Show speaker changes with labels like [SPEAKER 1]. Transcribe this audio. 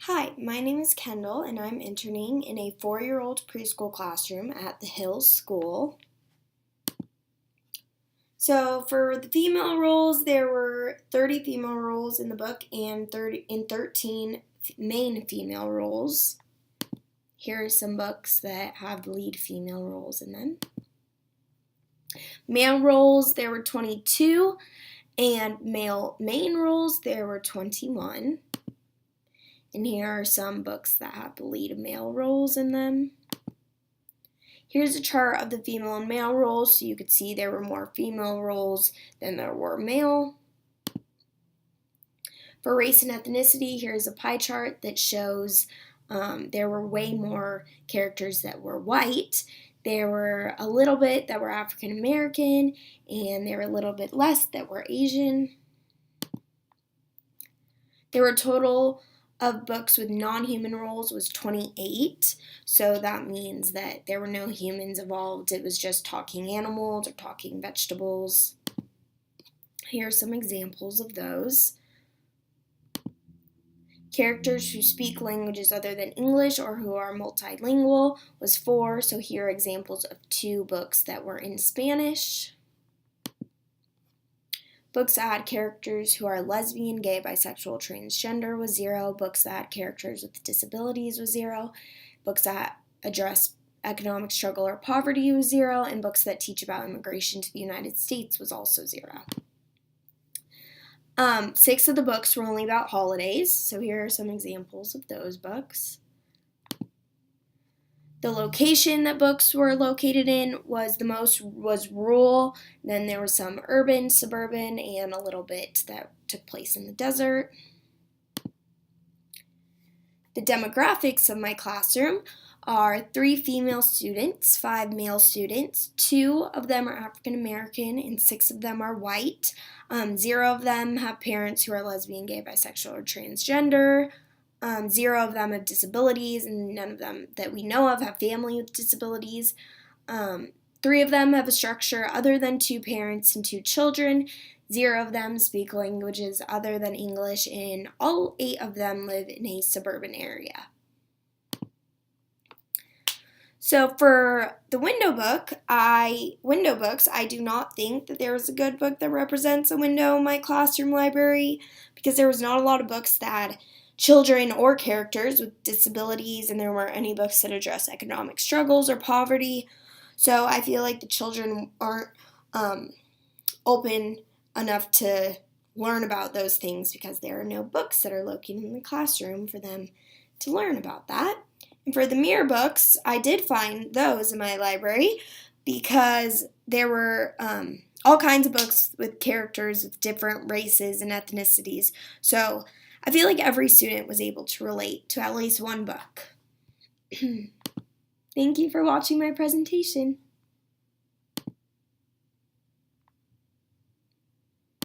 [SPEAKER 1] Hi, my name is Kendall and I'm interning in a 4-year-old preschool classroom at the Hills School. So for the female roles, there were 30 female roles in the book and 13 main female roles. Here are some books that have lead female roles in them. Male roles, there were 22, and male main roles, there were 21. And here are some books that have the lead male roles in them. Here's a chart of the female and male roles, so you could see there were more female roles than there were male. For race and ethnicity, here's a pie chart that shows there were way more characters that were white. There were a little bit that were African American, and there were a little bit less that were Asian. There were a total of books with non-human roles was 28, so that means that there were no humans involved. It was just talking animals or talking vegetables. Here are some examples of those. Characters who speak languages other than English or who are multilingual was 4, so here are examples of 2 books that were in Spanish. Books that had characters who are lesbian, gay, bisexual, transgender was 0. Books that had characters with disabilities was 0. Books that address economic struggle or poverty was 0. And books that teach about immigration to the United States was also 0. 6 of the books were only about holidays, so here are some examples of those books. The location that books were located in was rural, then there was some urban, suburban, and a little bit that took place in the desert. The demographics of my classroom are 3 female students, 5 male students. 2 of them are African American and 6 of them are white. 0 of them have parents who are lesbian, gay, bisexual, or transgender. 0 of them have disabilities, and none of them that we know of have family with disabilities. 3 of them have a structure other than 2 parents and 2 children. 0 of them speak languages other than English, and all 8 of them live in a suburban area. So for the window books, I do not think that there was a good book that represents a window in my classroom library, because there was not a lot of books that had children or characters with disabilities, and there weren't any books that address economic struggles or poverty. So I feel like the children aren't open enough to learn about those things because there are no books that are located in the classroom for them to learn about that. And for the mirror books, I did find those in my library because there were all kinds of books with characters with different races and ethnicities. So I feel like every student was able to relate to at least one book. Thank you for watching my presentation.